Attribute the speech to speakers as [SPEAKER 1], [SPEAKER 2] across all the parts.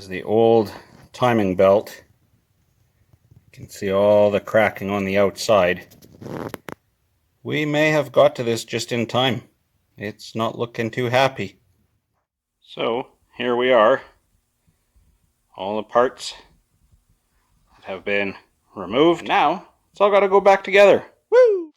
[SPEAKER 1] is the old timing belt. You can see all the cracking on the outside. We may have got to this just in time. It's not looking too happy. So here we are. All the parts have been removed. Now it's all got to go back together. Woo!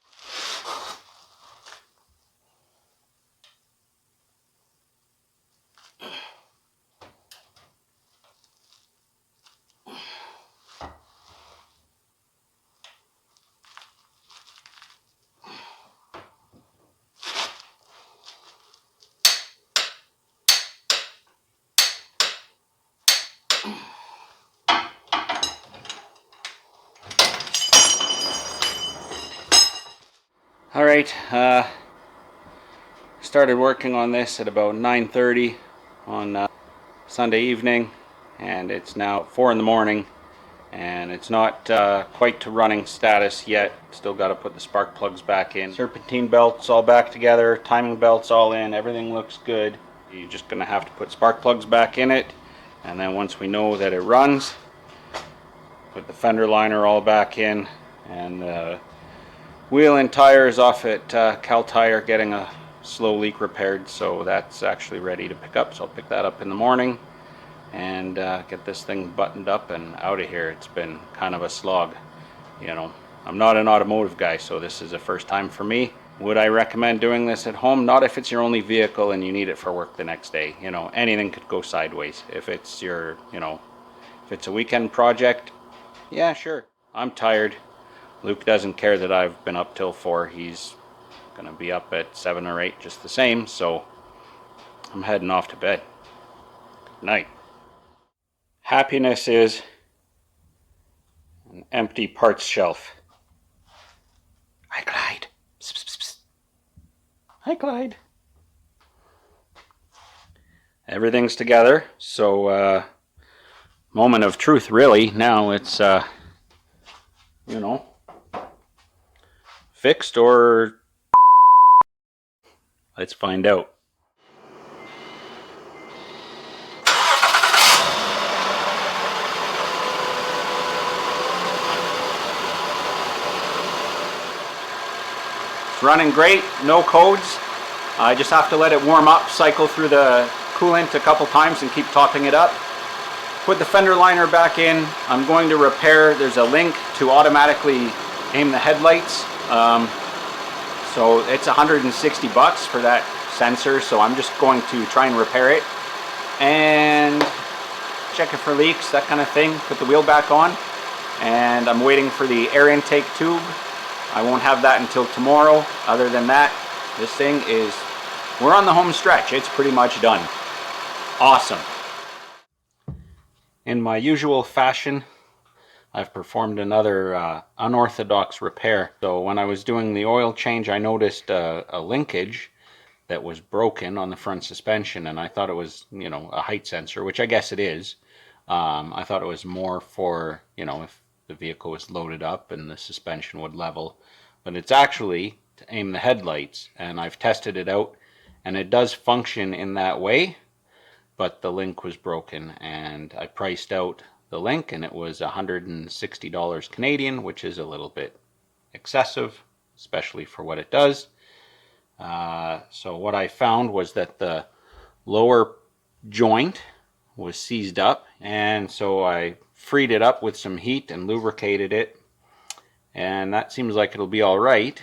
[SPEAKER 1] Alright, started working on this at about 9:30 on Sunday evening, and it's now 4 in the morning, and it's not quite to running status yet. Still got to put the spark plugs back in. Serpentine belts all back together, timing belts all in, everything looks good. You're just going to have to put spark plugs back in it, and then once we know that it runs, put the fender liner all back in, and wheel and tires off at Cal Tire getting a slow leak repaired, so that's actually ready to pick up. So I'll pick that up in the morning and get this thing buttoned up and out of here. It's been kind of a slog. You know, I'm not an automotive guy, so this is the first time for me. Would I recommend doing this at home? Not if it's your only vehicle and you need it for work the next day. You know, anything could go sideways. If it's your, if it's a weekend project, yeah, sure. I'm tired. Luke doesn't care that I've been up till 4. He's gonna be up at 7 or 8 just the same, so I'm heading off to bed. Good night. Happiness is an empty parts shelf. Hi, Clyde. Psst, psst, psst. Hi, Clyde. Everything's together, so moment of truth, really. Now it's fixed, or let's find out. It's running great, no codes. I just have to let it warm up, cycle through the coolant a couple times and keep topping it up. Put the fender liner back in. I'm going to repair, there's a link to automatically aim the headlights. So it's $160 for that sensor, so I'm just going to try and repair it and check it for leaks, that kind of thing. Put the wheel back on, and I'm waiting for the air intake tube. I won't have that until tomorrow. Other than that, this thing is, we're on the home stretch. It's pretty much done. Awesome. In my usual fashion, I've performed another unorthodox repair. So when I was doing the oil change, I noticed a linkage that was broken on the front suspension, and I thought it was, a height sensor, which I guess it is. I thought it was more for, if the vehicle was loaded up and the suspension would level, but it's actually to aim the headlights, and I've tested it out, and it does function in that way, but the link was broken, and I priced out the link, and it was $160 Canadian, which is a little bit excessive, especially for what it does. So what I found was that the lower joint was seized up, and so I freed it up with some heat and lubricated it, and that seems like it'll be all right.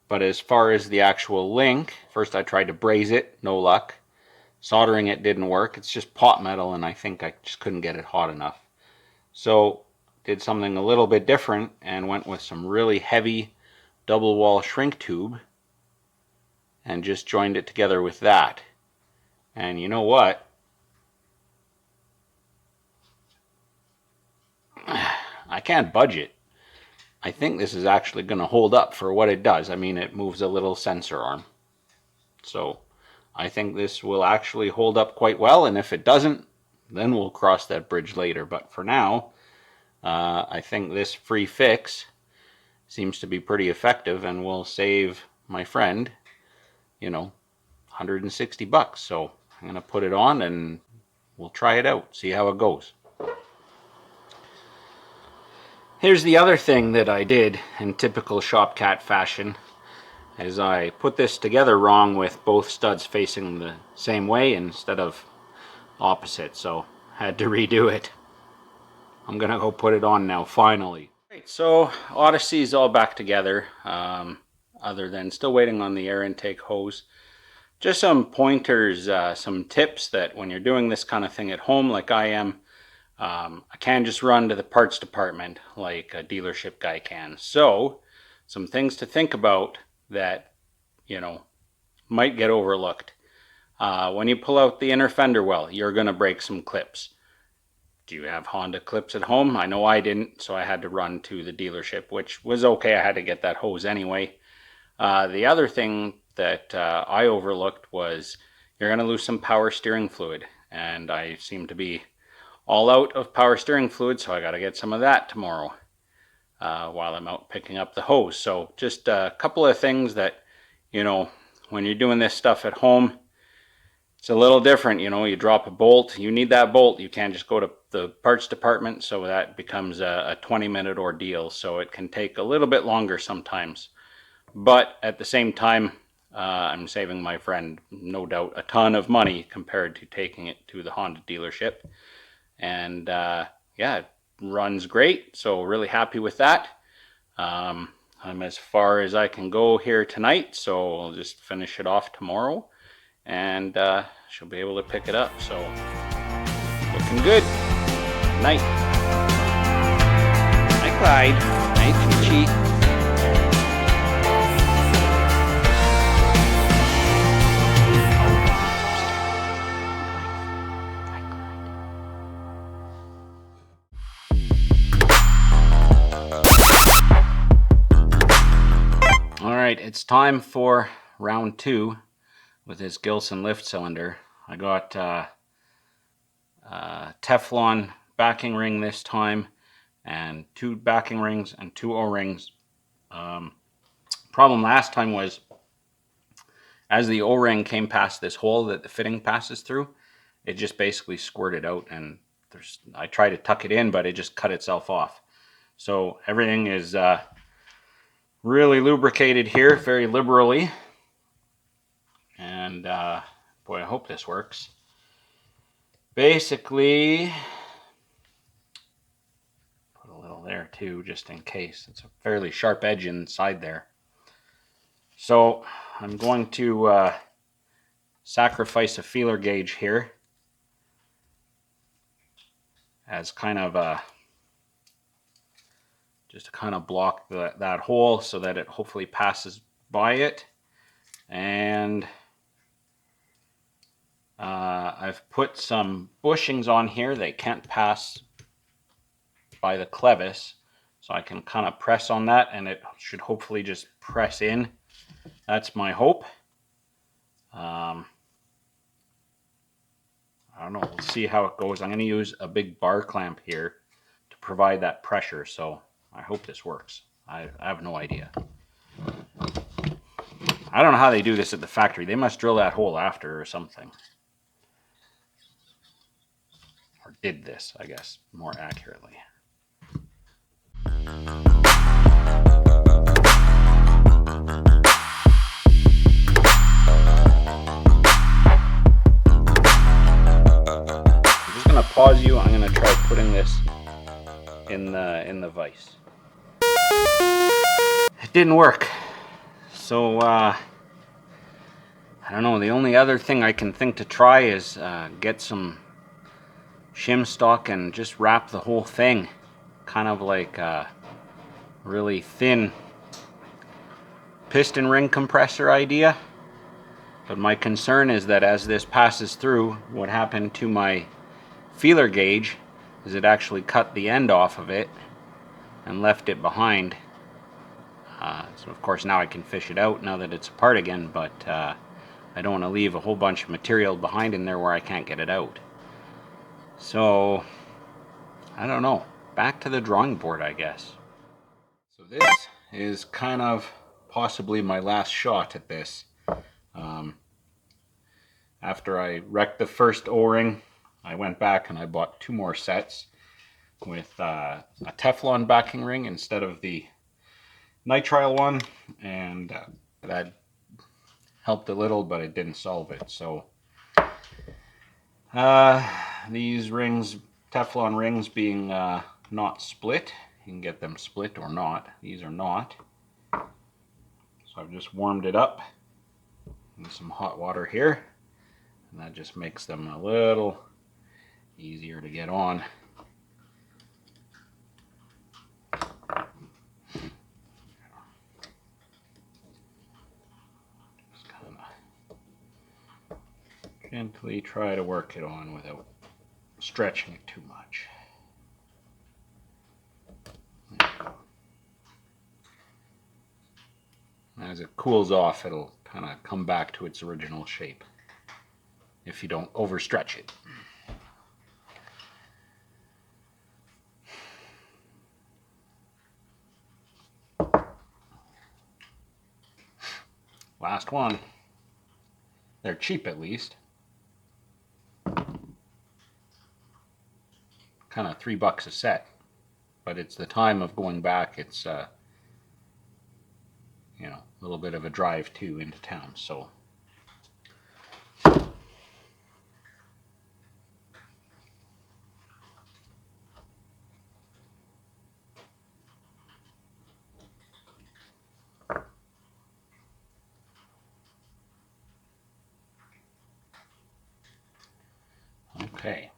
[SPEAKER 1] But as far as the actual link, first I tried to braze it, no luck. Soldering it didn't work. It's just pot metal, and I think I just couldn't get it hot enough. So did something a little bit different and went with some really heavy double wall shrink tube and just joined it together with that. And you know what? I can't budge it. I think this is actually going to hold up for what it does. I mean, it moves a little sensor arm. So I think this will actually hold up quite well, and if it doesn't, then we'll cross that bridge later. But for now, I think this free fix seems to be pretty effective and will save my friend, $160. So I'm going to put it on and we'll try it out, see how it goes. Here's the other thing that I did in typical Shopcat fashion, is I put this together wrong with both studs facing the same way instead of opposite, so had to redo it. I'm gonna go put it on now finally. Right, so Odyssey's all back together, other than still waiting on the air intake hose. Just some pointers, some tips that when you're doing this kind of thing at home like I am, I can't just run to the parts department like a dealership guy can. So some things to think about that, you know, might get overlooked. When you pull out the inner fender well, you're going to break some clips. Do you have Honda clips at home? I know I didn't, so I had to run to the dealership, which was okay. I had to get that hose anyway. The other thing that I overlooked was you're going to lose some power steering fluid, and I seem to be all out of power steering fluid, so I got to get some of that tomorrow while I'm out picking up the hose. So just a couple of things that, you know, when you're doing this stuff at home, it's a little different. You know, you drop a bolt, you need that bolt. You can't just go to the parts department, so that becomes a 20-minute ordeal. So it can take a little bit longer sometimes. But at the same time, I'm saving my friend, no doubt, a ton of money compared to taking it to the Honda dealership. And yeah, it runs great, so really happy with that. I'm as far as I can go here tonight, so I'll just finish it off tomorrow, and she'll be able to pick it up. So looking good. Night. Night, Clyde. Night, Peachy. Alright, it's time for round 2 with this Gilson lift cylinder. I got Teflon backing ring this time, and 2 backing rings and 2 O-rings. Problem last time was, as the O-ring came past this hole that the fitting passes through, it just basically squirted out, and I tried to tuck it in, but it just cut itself off. So everything is really lubricated here very liberally, and boy, I hope this works. Basically, put a little there too, just in case. It's a fairly sharp edge inside there. So I'm going to sacrifice a feeler gauge here as kind of a just to kind of block that hole so that it hopefully passes by it. And I've put some bushings on here that can't pass by the clevis, so I can kind of press on that and it should hopefully just press in. That's my hope. I don't know, we'll see how it goes. I'm going to use a big bar clamp here to provide that pressure, so I hope this works. I have no idea. I don't know how they do this at the factory. They must drill that hole after or something. Or did this, I guess, more accurately. I'm just going to pause you. I'm going to try putting this in the vise. It didn't work. So I don't know, the only other thing I can think to try is get some shim stock and just wrap the whole thing, kind of like a really thin piston ring compressor idea. But my concern is that as this passes through, what happened to my feeler gauge is it actually cut the end off of it and left it behind. So of course now I can fish it out now that it's apart again, but I don't want to leave a whole bunch of material behind in there where I can't get it out. So I don't know, back to the drawing board, I guess. So this is kind of possibly my last shot at this. After I wrecked the first O-ring, I went back and I bought 2 more sets with a Teflon backing ring instead of the nitrile one, and that helped a little, but it didn't solve it. So these rings, Teflon rings, being not split, you can get them split or not. These are not. So I've just warmed it up with some hot water here, and that just makes them a little easier to get on. Gently try to work it on without stretching it too much. As it cools off, it'll kind of come back to its original shape if you don't overstretch it. Last one. They're cheap, at least. Kind of $3 a set, but it's the time of going back. It's you know, a little bit of a drive too into town, so okay.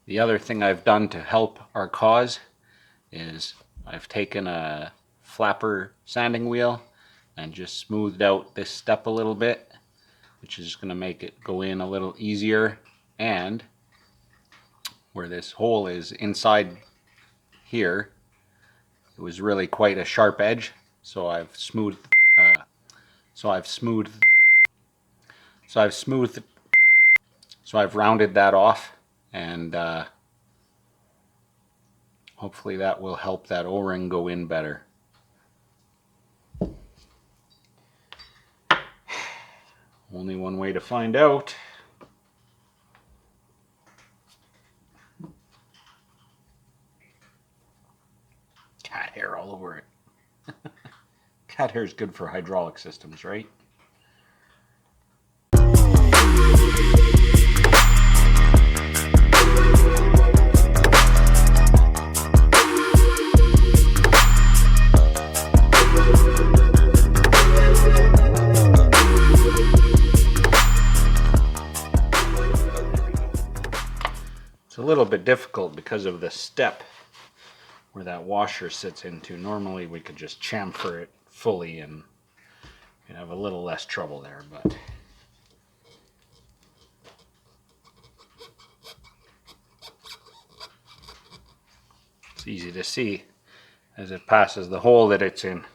[SPEAKER 1] The other thing I've done to help our cause is I've taken a flapper sanding wheel and just smoothed out this step a little bit, which is going to make it go in a little easier. And where this hole is inside here, it was really quite a sharp edge, so I've smoothed so I've rounded that off, and hopefully that will help that O-ring go in better. Only one way to find out. Cat hair all over it. Cat hair is good for hydraulic systems, right? It's a little bit difficult because of the step where that washer sits into. Normally we could just chamfer it fully and you'd have a little less trouble there, but it's easy to see as it passes the hole that it's in.